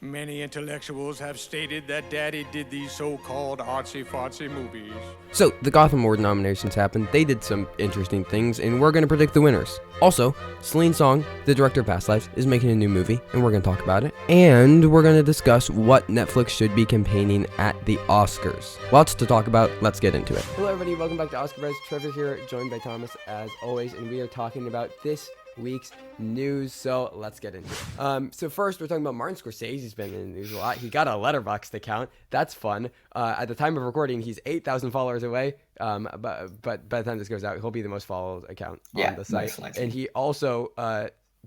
Many intellectuals have stated that Daddy did these so-called artsy-fartsy movies. So, the Gotham Award nominations happened. They did some interesting things, and we're going to predict the winners. Also, Celine Song, the director of Past Lives, is making a new movie, and we're going to talk about it. And we're going to discuss what Netflix should be campaigning at the Oscars. Lots to talk about. Let's get into it. Hello, everybody. Welcome back to Oscar Buzz. Trevor here, joined by Thomas, as always, and we are talking about this week's news, so let's get into it. So first, we're talking about Martin Scorsese's been in the news a lot. He got a Letterboxd account. That's fun. At the time of recording, he's 8,000 followers away. But by the time this goes out, he'll be the most followed account on the site. And he also,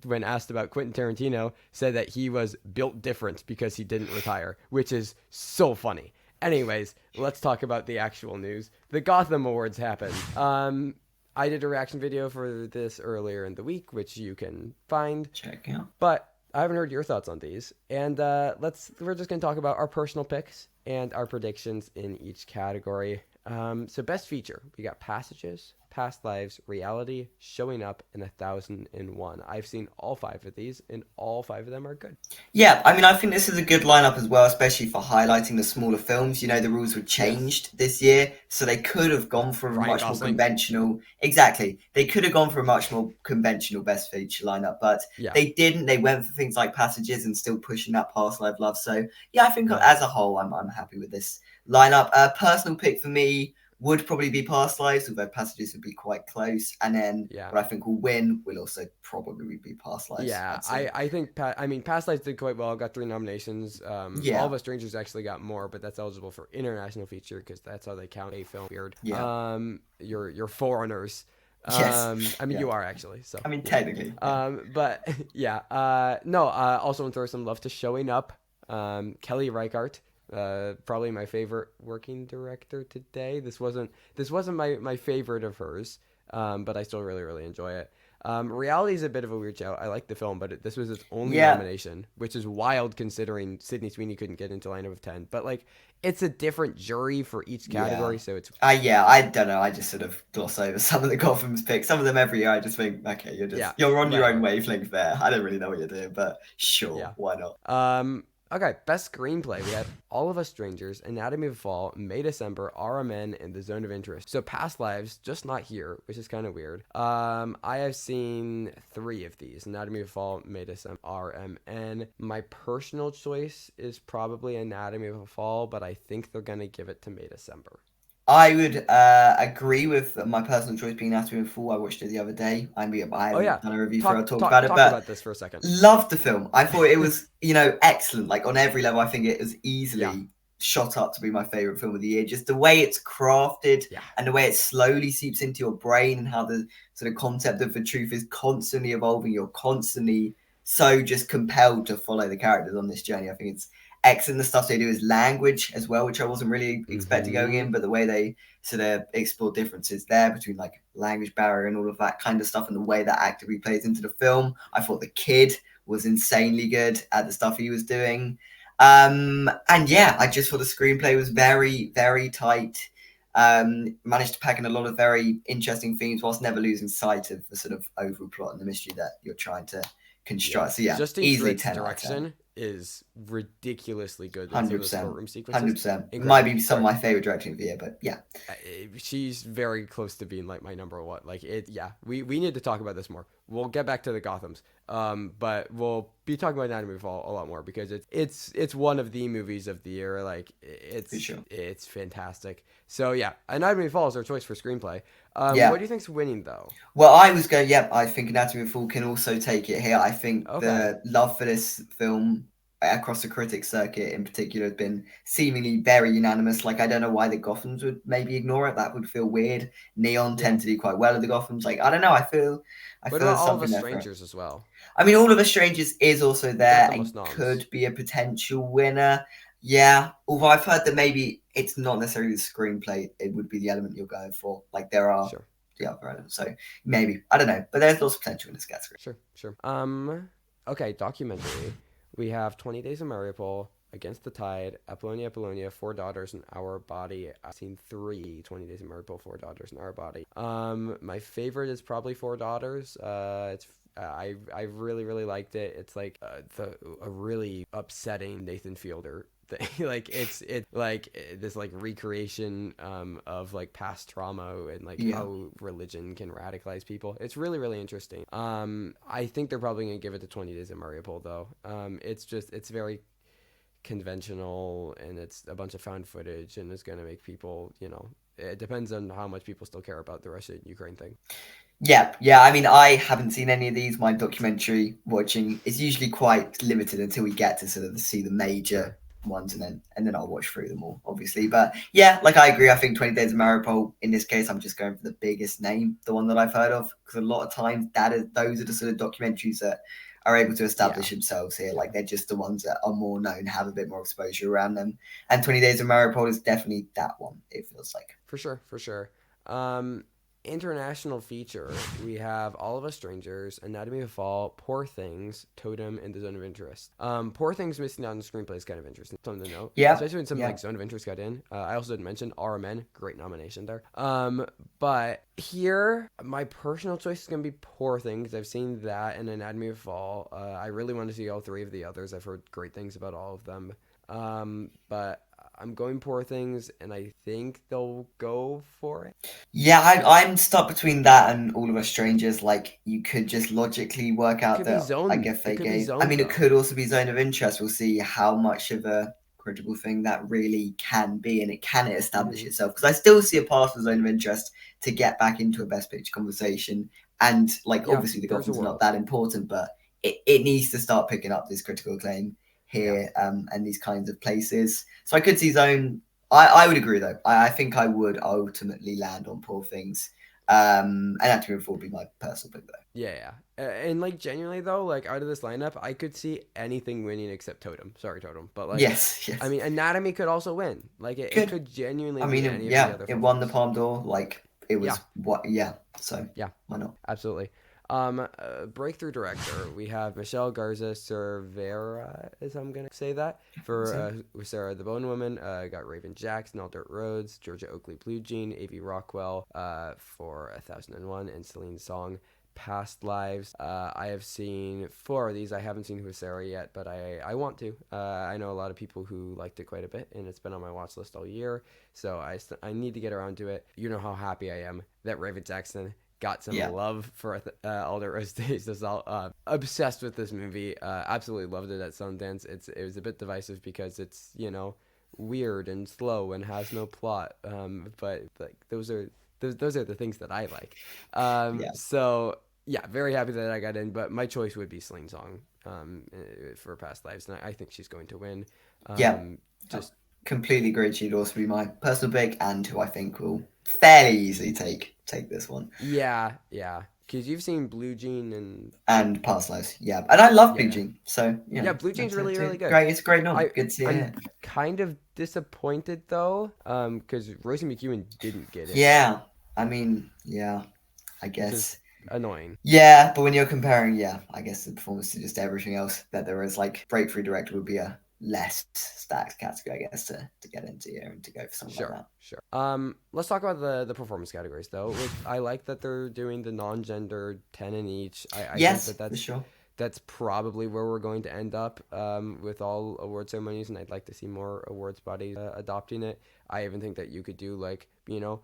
when asked about Quentin Tarantino, said that he was built different because he didn't retire, which is so funny. Anyways, let's talk about the actual news. The Gotham Awards happened. I did a reaction video for this earlier in the week, which you can find. Check out. But I haven't heard your thoughts on these. And we're just going to talk about our personal picks and our predictions in each category. So best feature, we got Passages, Past Lives, Reality, Showing Up, and 1001. I've seen all 5 of these, and all 5 of them are good. Yeah, I mean, I think this is a good lineup as well, especially for highlighting the smaller films. You know, the rules were changed this year, so they could have gone for a much more conventional. Exactly. They could have gone for a much more conventional best feature lineup, but they didn't. They went for things like Passages and still pushing that Past Life love. So, yeah, I think as a whole, I'm happy with this lineup. Personal pick for me would probably be Past Lives, although Passages would be quite close. And then what I think will win will also probably be Past Lives. Yeah, I think, Past Lives did quite well, got 3 nominations. All of Us Strangers actually got more, but that's eligible for International Feature because that's how they count a film. Weird. Yeah. You're foreigners. Yes. You are actually. So technically. But also want to throw some love to Showing Up. Kelly Reichardt. Probably my favorite working director today. This wasn't my favorite of hers, but I still really enjoy it. Reality is a bit of a weird shout. I like the film, but this was its only nomination, which is wild considering Sydney Sweeney couldn't get into lineup of 10. But it's a different jury for each category, so it's I don't know. I just sort of gloss over some of the Gotham's picks. Some of them every year, I just think, okay, you're on your own wavelength there. I don't really know what you're doing, but sure, why not? Okay, best screenplay. We had All of Us Strangers, Anatomy of a Fall, May December, RMN, and The Zone of Interest. So Past Lives, just not here, which is kind of weird. I have seen 3 of these: Anatomy of a Fall, May December, RMN. My personal choice is probably Anatomy of a Fall, but I think they're gonna give it to May December. I would agree with my personal choice being Anatomy of a Fall. I watched it the other day. I haven't done a review for it. I'll talk about it. Talk about this for a second. Loved the film. I thought it was, excellent. Like on every level, I think it was easily shot up to be my favorite film of the year. Just the way it's crafted and the way it slowly seeps into your brain and how the sort of concept of the truth is constantly evolving. You're constantly so just compelled to follow the characters on this journey. I think it's excellent. The stuff they do is language as well, which I wasn't really expecting going in, but the way they sort of explore differences there between like language barrier and all of that kind of stuff and the way that actively plays into the film. I thought the kid was insanely good at the stuff he was doing. I just thought the screenplay was very, very tight. Managed to pack in a lot of very interesting themes whilst never losing sight of the sort of overall plot and the mystery that you're trying to construct. So Justine easily Trick's 10 direction is ridiculously good. 100%. 100%. It might be some of my favorite directing of the year, but she's very close to being like my number one. We need to talk about this more. We'll get back to the Gothams, but we'll be talking about Anatomy of a Fall a lot more because it's one of the movies of the year. It's fantastic. So Anatomy of a Fall is our choice for screenplay. What do you think's winning though? Well, I was going. I think Anatomy of a Fall can also take it here. I think the love for this film across the critics circuit in particular has been seemingly very unanimous. I don't know why the Gothams would maybe ignore it. That would feel weird. Neon tend to do quite well at the Gothams. I don't know. I feel what about All of Us Strangers as well? I mean, All of Us Strangers is also there and could be a potential winner. Yeah, although I've heard that maybe it's not necessarily the screenplay, it would be the element you're going for. There are the other elements, so maybe. I don't know, but there's lots of potential in this category. Sure. Okay, documentary. We have 20 Days of Mariupol, Against the Tide, Apollonia, Four Daughters in Our Body. I've seen 3, 20 Days of Mariupol, Four Daughters in Our Body. My favorite is probably Four Daughters. It's I really really liked it. It's like a really upsetting Nathan Fielder thing. Like it's like this like recreation of like past trauma and like Yeah. how religion can radicalize people. It's really really interesting. I think they're probably gonna give it to 20 Days of Mariupol though. It's very conventional and it's a bunch of found footage and it's gonna make people, it depends on how much people still care about the Russia Ukraine thing. Yeah. I mean, I haven't seen any of these. My documentary watching is usually quite limited until we get to sort of see the major ones, and then I'll watch through them all, obviously. But yeah, like I agree. I think 20 Days of Mariupol. In this case, I'm just going for the biggest name, the one that I've heard of, because a lot of times those are the sort of documentaries that are able to establish themselves here. Like they're just the ones that are more known, have a bit more exposure around them. And 20 Days of Mariupol is definitely that one. It feels like For sure. International feature, we have All of Us Strangers, Anatomy of a Fall, Poor Things, Totem, and The Zone of Interest. Poor Things missing out on the screenplay is kind of interesting. Something to note. Yeah. Especially when something like Zone of Interest got in. I also didn't mention RMN, great nomination there. But here, my personal choice is going to be Poor Things. I've seen that and Anatomy of a Fall. I really want to see all three of the others. I've heard great things about all of them. But I'm going Poor Things, and I think they'll go for it. Yeah, I'm stuck between that and All of Us Strangers. Like, you could just logically work out Could be that Zone. I guess they It could be gave. Zone, I mean, it though. could also be Zone of Interest. We'll see how much of a credible thing that really can be, and can it establish itself? Because I still see a path for Zone of Interest to get back into a Best Picture conversation. And, like, Yeah, obviously, the there's a Gotham's not world. that important, but it needs to start picking up this critical acclaim here and these kinds of places. So I could see Zone. I would agree though. I think I would ultimately land on Poor Things. And Anatomy of a Fall would be my personal pick though. Yeah. And like genuinely though, like out of this lineup, I could see anything winning except Totem. Sorry, Totem, but like, Yes. I mean, Anatomy could also win. Like it could genuinely I be mean, any of the other it won the films. Palme d'Or. Like it was Yeah. what? Yeah. So Yeah, why not? absolutely. Breakthrough director, we have Michelle Garza Cervera, as I'm gonna say that, for Sarah the Bone Woman. Got Raven Jackson, All Dirt Roads, Georgia Oakley Blue Jean, A.V. Rockwell for 1001, and Celine Song, Past Lives. I have seen 4 of these. I haven't seen Huesera yet, but I want to. I know a lot of people who liked it quite a bit, and it's been on my watch list all year, so I need to get around to it. You know how happy I am that Raven Jackson got some love for All Dirt Roads Days. Obsessed with this movie. Absolutely loved it at Sundance. It was a bit divisive because it's, weird and slow and has no plot. But like those are the things that I like. So yeah, very happy that I got in. But my choice would be Celine Song for Past Lives, and I think she's going to win. Just completely agree. She'd also be my personal pick, and who I think will fairly easily take this one. Yeah, because you've seen Blue Jean and Past Lives, and I love Blue Jean. So Blue Jean's really really good. Great, it's a great nom. Good to see it. I'm kind of disappointed though, because Rosie McEwen didn't get it. Yeah, I mean, I guess annoying. Yeah, but when you're comparing, I guess the performance to just everything else that there is, like breakthrough director would be a less stacked category, I guess, to get into here and to go for something like that. Sure. Let's talk about the performance categories though. Which I like that they're doing the non-gender 10 in each. I think that's for sure. That's probably where we're going to end up with all award ceremonies, and I'd like to see more awards bodies adopting it. I even think that you could do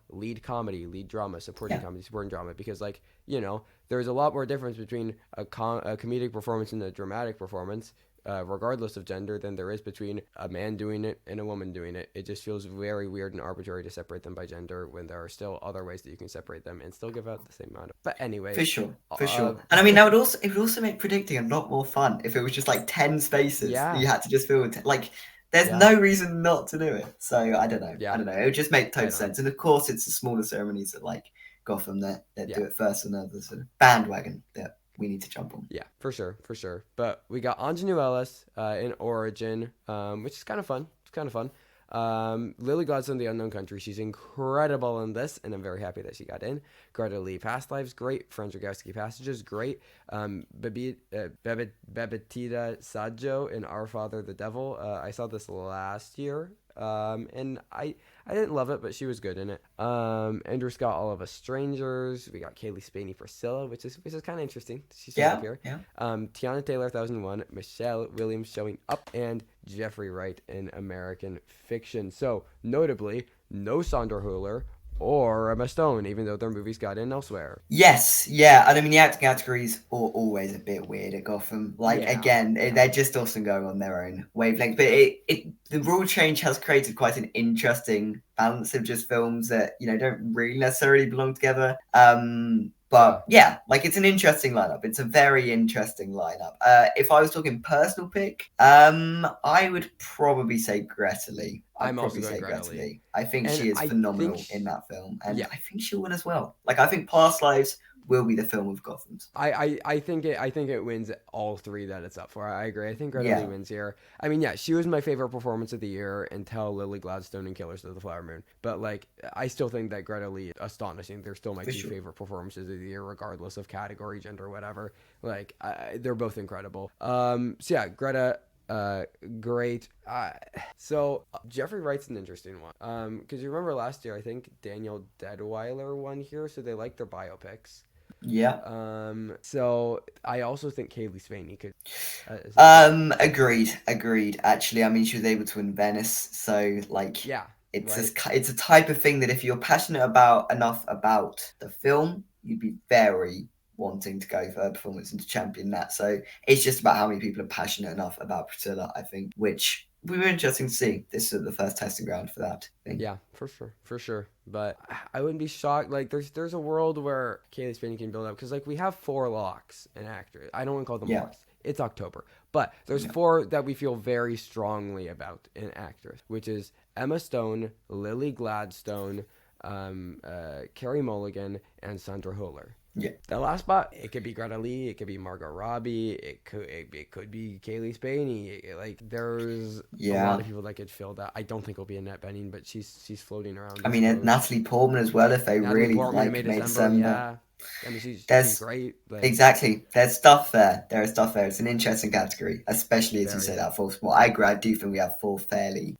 lead comedy, lead drama, supporting comedy, supporting drama, because there's a lot more difference between a comedic performance and a dramatic performance, regardless of gender, than there is between a man doing it and a woman doing it. It just feels very weird and arbitrary to separate them by gender when there are still other ways that you can separate them and still give out the same amount. But anyway, for sure. And I mean, it would also make predicting a lot more fun if it was just like 10 spaces. Yeah. You had to just fill with there's no reason not to do it. So I don't know. It would just make total sense. And of course, it's the smaller ceremonies that like Gotham that do it first, and there's a bandwagon that we need to jump on. Yeah, for sure. But we got Anjanou Ellis in Origin, which is kind of fun. Lily Gladstone, The Unknown Country. She's incredible in this, and I'm very happy that she got in. Greta Lee, Past Lives, great. Franz Rogowski, Passages, great. Bebetita Sajo in Our Father the Devil. I saw this last year And I didn't love it, but she was good in it. Andrew Scott, All of Us Strangers. We got Kaylee Spaney, Priscilla, which is kind of interesting. She shows up here. Yeah. Tiana Taylor, 1001, Michelle Williams showing up, and Jeffrey Wright in American Fiction. So notably, no Sandra Hüller or Emma Stone, even though their movies got in elsewhere. Yes, yeah, and I mean the acting categories are always a bit weird at Gotham. Like Yeah, again, yeah. they're just often going on their own wavelength. But the rule change has created quite an interesting balance of just films that don't really necessarily belong together. But yeah, like it's an interesting lineup. It's a very interesting lineup. If I was talking personal pick, I would probably say Greta Lee. I'm also going Greta Lee. I think And she is I phenomenal think in that film, and yeah. I think she'll win as well. Like I think Past Lives will be the film of Gotham's. I think it wins all three that it's up for. I agree. I think Greta Yeah. Lee wins here. I mean, yeah, she was my favorite performance of the year until Lily Gladstone and Killers of the Flower Moon. But like, I still think that Greta Lee is astonishing. They're still my For two sure. favorite performances of the year, regardless of category, gender, whatever. Like, they're both incredible. So yeah, Greta. Great. So Jeffrey Wright's an interesting one. Because you remember last year, I think Daniel Deadweiler won here, so they like their biopics. Yeah. So I also think Kaylee Spaney could. Agreed. Actually, I mean, she was able to win Venice, so like, Yeah. it's right. it's a type of thing that if you're passionate enough about the film, you'd be very wanting to go for her performance and to champion that. So it's just about how many people are passionate enough about Priscilla, I think, which will be interesting to see. This is the first testing ground for that thing. Yeah, for sure. But I wouldn't be shocked. Like, there's a world where Kaylee Spaney can build up because like we have 4 locks in actors. I don't want to call them Yeah. locks. It's October, but there's 4 that we feel very strongly about in actors, which is Emma Stone, Lily Gladstone, Carey Mulligan, and Sandra Hüller. Yeah. The last spot, it could be Greta Lee, it could be Margot Robbie, it could be Kaylee Spaney. Like there's a lot of people that could fill that. I don't think it'll be Annette Bening, but she's floating around. I mean, Natalie Portman as well. If they Natalie really Portman made December, December. yeah. I mean, she's great. Like, Exactly. There's stuff there. There is stuff there. It's an interesting category, especially as you say that 4th spot. I agree. I do think we have 4 fairly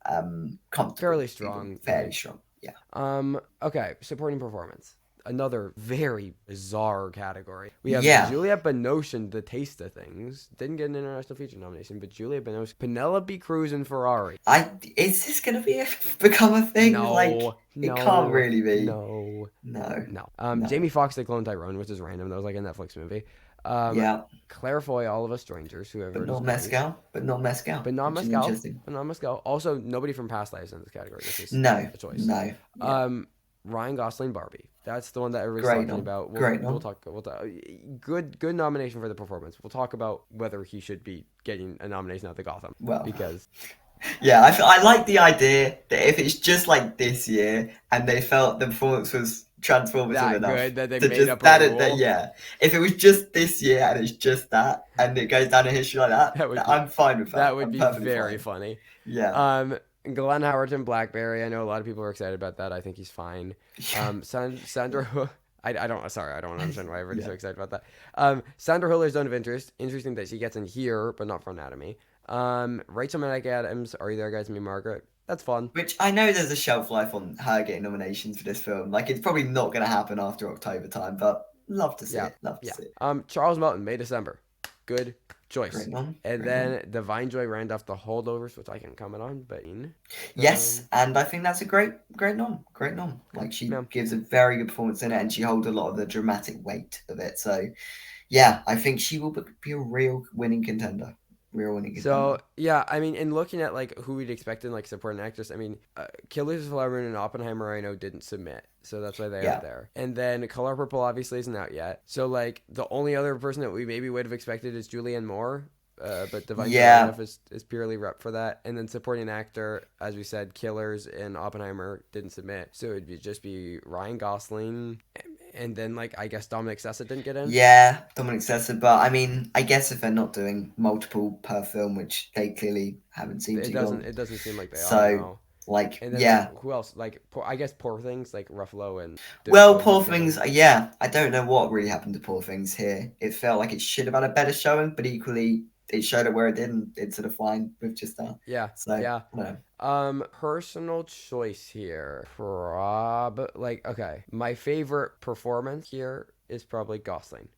comfortable, fairly strong. fairly strong. Yeah. Okay. Supporting performance. Another very bizarre category. We have Juliette Binoche in The Taste of Things. Didn't get an international feature nomination, but Juliette Binoche, Penelope Cruz in Ferrari. Is this gonna become a thing? No, it can't really be. No. No. Jamie Foxx, They Clone Tyrone, which is random. That was like a Netflix movie. Claire Foy, All of Us Strangers, whoever. But not Mescal. But not Mescal. Also, nobody from Past Lives in this category, which is a choice. No. Yeah. Ryan Gosling, Barbie. That's the one that everybody's talking about. We'll talk. Good nomination for the performance. We'll talk about whether he should be getting a nomination at the Gotham. Well, because yeah, I like the idea that if it's just like this year and they felt the performance was transformative enough good that they to made just up a rule. yeah. If it was just this year and it's just that and it goes down in history like that, I'm fine with that. That would be very funny. Yeah. Glenn Howerton, Blackberry. I know a lot of people are excited about that. I think he's fine. Sandra. I don't understand why everybody's so excited about that. Sandra Hüller's Zone of Interest. Interesting that she gets in here, but not for Anatomy. Rachel McAdams, Are You There, Guys? Me, Margaret. That's fun. Which I know there's a shelf life on her getting nominations for this film. Like it's probably not going to happen after October time, but love to see it. Love to see it. Charles Melton, May, December. Good choice. Great nom. And then Divine Joy Randolph, The Holdovers, which I can comment on, but yes, and I think that's a great nom. Like she gives a very good performance in it, and she holds a lot of the dramatic weight of it. So, yeah, I think she will be a real winning contender. So yeah, I mean, in looking at like who we'd expect in like supporting actress, I mean, Killers of the Flower Moon and Oppenheimer, I know didn't submit, so that's why they are there. And then Color Purple obviously isn't out yet, so like the only other person that we maybe would have expected is Julianne Moore. But Divine Joy is purely rep for that. And then supporting actor, as we said, Killers and Oppenheimer didn't submit, so it'd just be Ryan Gosling. And then, like, I guess Dominic Sessa didn't get in? Yeah, Dominic Sessa. But, I mean, I guess if they're not doing multiple per film, which they clearly haven't seemed to go. It doesn't seem like they are. So, like, and then, who else? Like, I guess Poor Things, like Ruffalo and... Poor Things, I don't know what really happened to Poor Things here. It felt like it should have had a better showing, but equally, it showed up where it did, and it's sort of fine with just that. Yeah, So I yeah. don't know. Personal choice here. Okay. My favorite performance here is probably Gosling.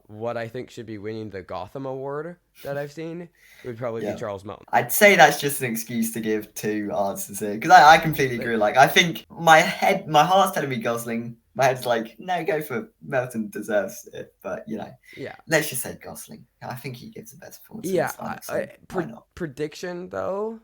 What I think should be winning the Gotham Award that I've seen would probably be Yeah. Charles Melton. I'd say that's just an excuse to give two answers here, because I completely agree. Like, I think my heart's telling me Gosling. My head's like, no, go for Melton, deserves it. But Yeah. let's just say Gosling. I think he gives the best performance. Yeah. Why not? Prediction though.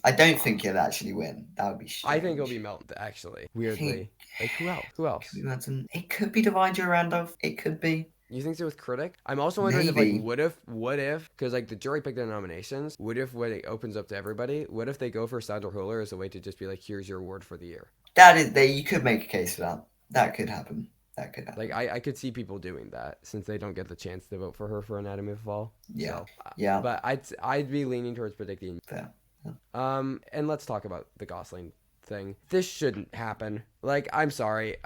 I don't think he'll actually win. That would be strange. I think it'll be Melton actually. Weirdly, like who else? Who else? Could be Melton. It could be Divine Randolph. It could be. You think so with critic? I'm also wondering if Maybe. what if, because like the jury picked the nominations. What if when it opens up to everybody? What if they go for Sandra Hüller as a way to just be like, here's your award for the year? You could make a case for that. That could happen. Like I could see people doing that since they don't get the chance to vote for her for Anatomy of a Fall. Yeah. So, Yeah. But I'd be leaning towards predicting. Fair. And let's talk about the Gosling thing. This shouldn't happen. Like, I'm sorry.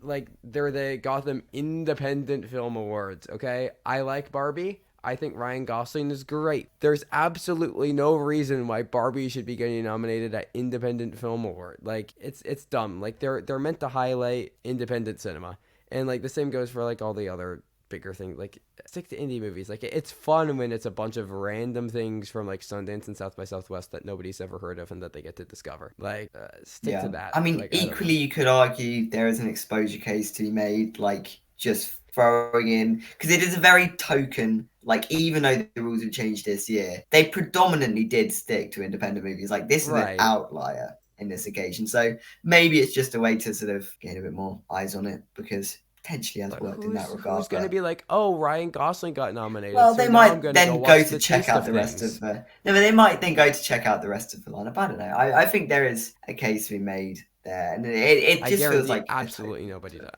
Like, they're the Gotham Independent Film Awards, okay? I like Barbie. I think Ryan Gosling is great. There's absolutely no reason why Barbie should be getting nominated at Independent Film Award. Like, it's dumb. Like, they're meant to highlight independent cinema. And, like, the same goes for, like, all the other bigger things. Like, stick to indie movies. Like, it's fun when it's a bunch of random things from, like, Sundance and South by Southwest that nobody's ever heard of and that they get to discover. Like, stick to that. I mean, like, equally, you could argue there is an exposure case to be made, like, just throwing in, because it is a very token, like, even though the rules have changed this year, they predominantly did stick to independent movies. Like, this is an outlier in this occasion. So maybe it's just a way to sort of gain a bit more eyes on it, because potentially has worked in that regard. Who's going to be like, oh, Ryan Gosling got nominated? Well, so they might then go to check out the rest of no, but they might then go to check out the rest of the lineup. I don't know. I think there is a case to be made there, and it just feels like absolutely nobody does.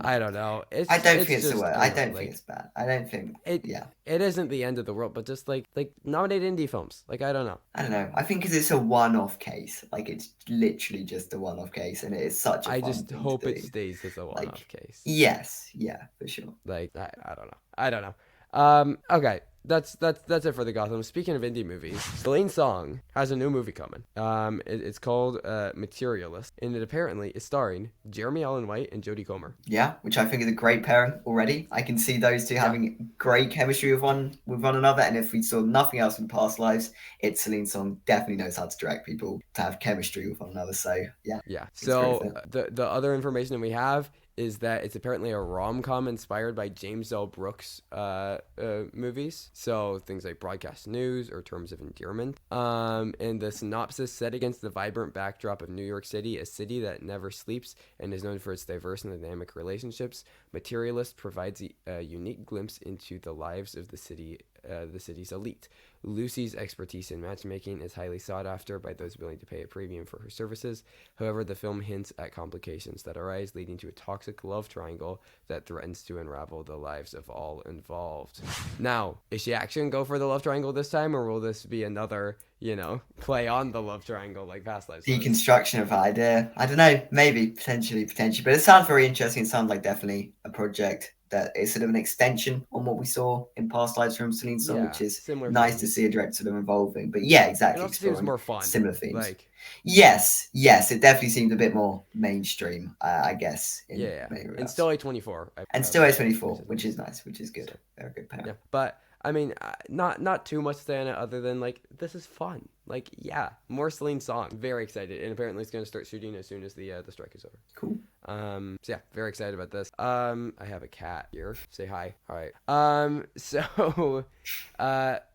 I don't know. I don't think it's the word. I don't think it's bad. I don't think it isn't the end of the world, but just like nominate indie films. Like, I don't know. I think because it's a one-off case. Like, it's literally just a one-off case, and it is such a I fun just thing hope to it do. stays as a one-off case. Yes, yeah, for sure. Like, I don't know. Okay. That's it for the Gotham. Speaking of indie movies, Celine Song has a new movie coming. It's called Materialist, and it apparently is starring Jeremy Allen White and Jodie Comer. Yeah, which I think is a great pairing already. I can see those two having great chemistry with one another. And if we saw nothing else in past lives, it's Celine Song definitely knows how to direct people to have chemistry with one another. So yeah. So the other information that we have is that it's apparently a rom-com inspired by James L. Brooks movies. So things like Broadcast News or Terms of Endearment. And the synopsis, set against the vibrant backdrop of New York City, a city that never sleeps and is known for its diverse and dynamic relationships, Materialist provides a unique glimpse into the lives of the city's elite. Lucy's expertise in matchmaking is highly sought after by those willing to pay a premium for her services. However, the film hints at complications that arise, leading to a toxic love triangle that threatens to unravel the lives of all involved. Now, is she actually going to go for the love triangle this time, or will this be another, play on the love triangle like past lives? Deconstruction of that idea. I don't know, maybe, potentially. But it sounds very interesting. It sounds like definitely a project that is sort of an extension on what we saw in past lives from Celine Song, which is nice to see a director sort of involving. But yeah, exactly. It also seems more fun. Similar themes. Yes, it definitely seems a bit more mainstream, I guess. And still A24. And still A24, which is nice, which is good. They're a good pair. Yeah, but I mean, not too much to say on it other than like this is fun. Like, yeah, more Celine Song. Very excited, and apparently it's going to start shooting as soon as the strike is over. Cool. So yeah, very excited about this. I have a cat here. Say hi. All right. So,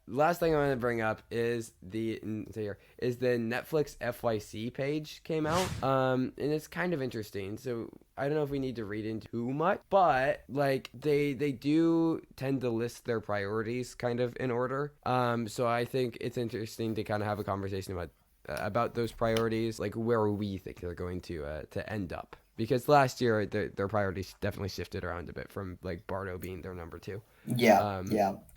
last thing I want to bring up is the Netflix FYC page came out. And it's kind of interesting. So I don't know if we need to read into too much, but like they do tend to list their priorities kind of in order. So I think it's interesting to kind of have a conversation about those priorities, like where we think they're going to end up. Because last year, their priorities definitely shifted around a bit from, like, Bardo being their number 2. Yeah.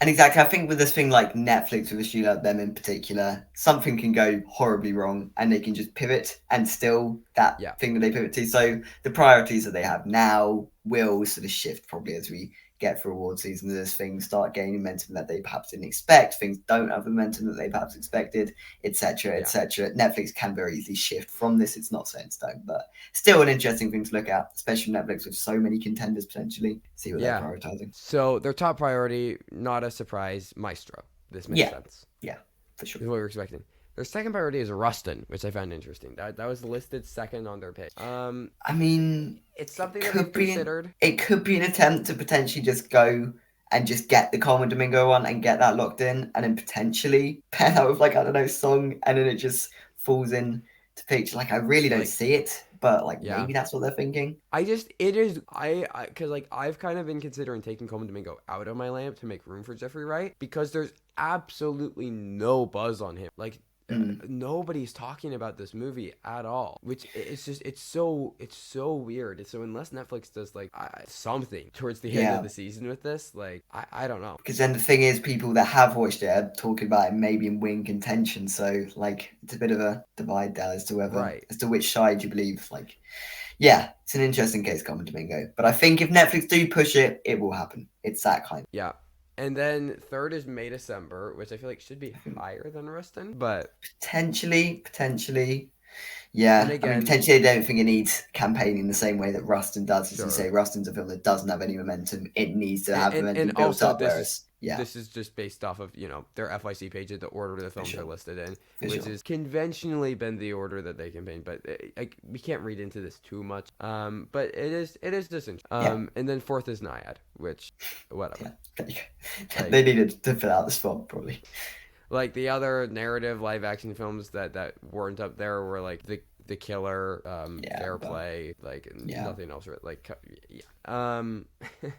And exactly, I think with this thing like Netflix, with a studio like them in particular, something can go horribly wrong and they can just pivot and still thing that they pivot to. So the priorities that they have now will sort of shift probably as we get through award season as things start gaining momentum that they perhaps didn't expect, things don't have the momentum that they perhaps expected, etc., etc. Netflix can very easily shift from this. It's not set in stone, but still an interesting thing to look at, especially Netflix with so many contenders potentially. See what they're prioritizing. So their top priority, not a surprise, Maestro. This makes sense. Yeah, for sure. This is what we were expecting. Their second priority is Rustin, which I found interesting. That was listed second on their page. I mean, it's something that they've considered. It could be an attempt to potentially just go and just get the Colin Domingo one and get that locked in, and then potentially pair that with, like, I don't know, Song, and then it just falls in to picture. Like, I really don't see it, but like maybe that's what they're thinking. Because like I've kind of been considering taking Colin Domingo out of my lineup to make room for Jeffrey Wright, because there's absolutely no buzz on him. Like, nobody's talking about this movie at all, which it's so weird. So unless Netflix does like something towards the end of the season with this, like I don't know. Because then the thing is, people that have watched it are talking about it maybe in win contention. So like it's a bit of a divide there as to whether as to which side you believe. Like, yeah, it's an interesting case, Colin Domingo. But I think if Netflix do push it, it will happen. It's that kind. Yeah. And then third is May December, which I feel like should be higher than Rustin, but potentially. Yeah, and again, I mean, potentially I don't think it needs campaigning the same way that Rustin does. As you say, Rustin's a film that doesn't have any momentum. It needs to have momentum built also up. This is just based off of, their FYC page of the order the films are listed in, which has conventionally been the order that they campaign. But we can't read into this too much. But it is just interesting. And then fourth is Naiad, which whatever. Yeah. They needed to fill out the spot probably. Like the other narrative live action films that weren't up there were like the Killer, Fair Play, like nothing else. Like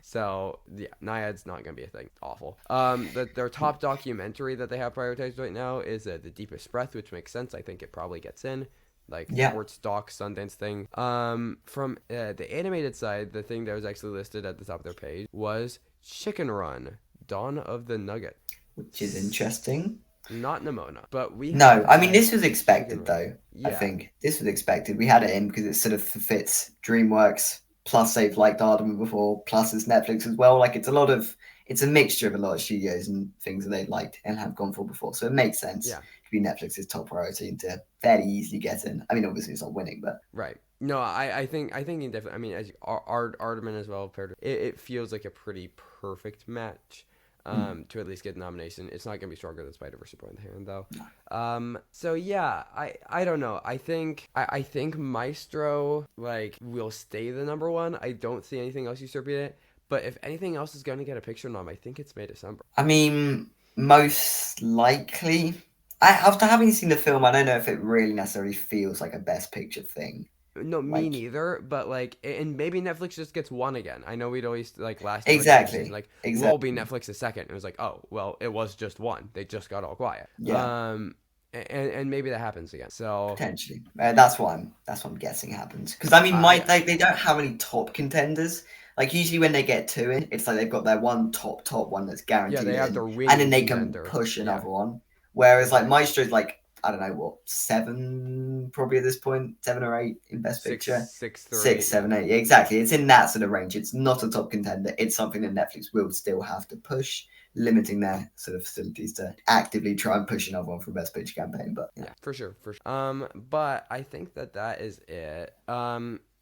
so Naiad's not gonna be a thing. Awful. Their top documentary that they have prioritized right now is The Deepest Breath, which makes sense. I think it probably gets in. Like sports doc Sundance thing. From the animated side, the thing that was actually listed at the top of their page was Chicken Run: Dawn of the Nugget, which is interesting. Not Nimona, but I mean, this was expected though. I think this was expected. We had it in because it sort of fits DreamWorks. Plus, they've liked Aardman before. Plus, it's Netflix as well. Like, it's a mixture of a lot of studios and things that they've liked and have gone for before. So it makes sense to be Netflix's top priority and to fairly easily get in. I mean, obviously it's not winning, but No, I think he definitely. I mean, as Aardman as well. It feels like a pretty perfect match. To at least get a nomination. It's not gonna be stronger than Spider-Verse or Boy in the Hand though. So yeah, I don't know. I think Maestro will stay the number one. I don't see anything else usurping it. But if anything else is gonna get a picture nom, I think it's May December. I mean, most likely. After having seen the film, I don't know if it really necessarily feels like a Best Picture thing. No, me neither. But and maybe Netflix just gets one again. I know we'd always last year. Exactly. Will be Netflix's second. It was like, oh well, it was just one. They just got all quiet. Yeah. And maybe that happens again. So potentially, that's what I'm guessing happens. Because I mean, they don't have any top contenders. Like usually when they get to it, it's like they've got their one top one that's guaranteed. Yeah, they have their win, and then they can push another one. Whereas like Maestro's like, I don't know what, 7 probably at this point, 7 or 8 in Best Picture. 6, 7, 8. Yeah, exactly. It's in that sort of range. It's not a top contender. It's something that Netflix will still have to push, limiting their sort of facilities to actively try and push another one for Best Picture campaign. But yeah, for sure. But I think that is it.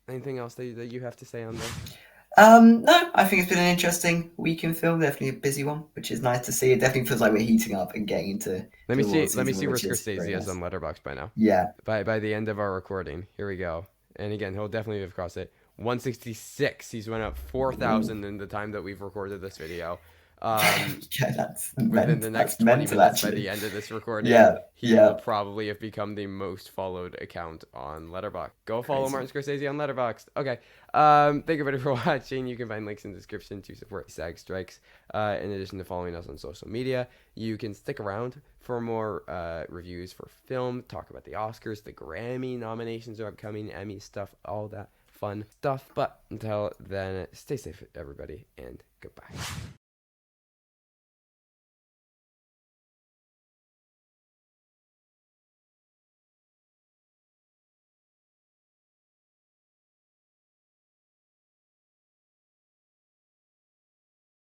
Anything else that you have to say on this? No, I think it's been an interesting week in film. Definitely a busy one, which is nice to see. It definitely feels like we're heating up and getting into. Let me see where Scorsese is on Letterboxd by now. Yeah. By the end of our recording, here we go. And again, he'll definitely have crossed it. 166. He's went up 4,000 in the time that we've recorded this video. That's within the next 20 minutes actually. By the end of this recording, he will probably have become the most followed account on Letterboxd. Go follow Martin Scorsese on Letterboxd. Okay. Thank you everybody for watching. You can find links in the description to support SAG Strikes. In addition to following us on social media, you can stick around for more reviews for film, talk about the Oscars, the Grammy nominations are upcoming, Emmy stuff, all that fun stuff. But until then, stay safe everybody and goodbye.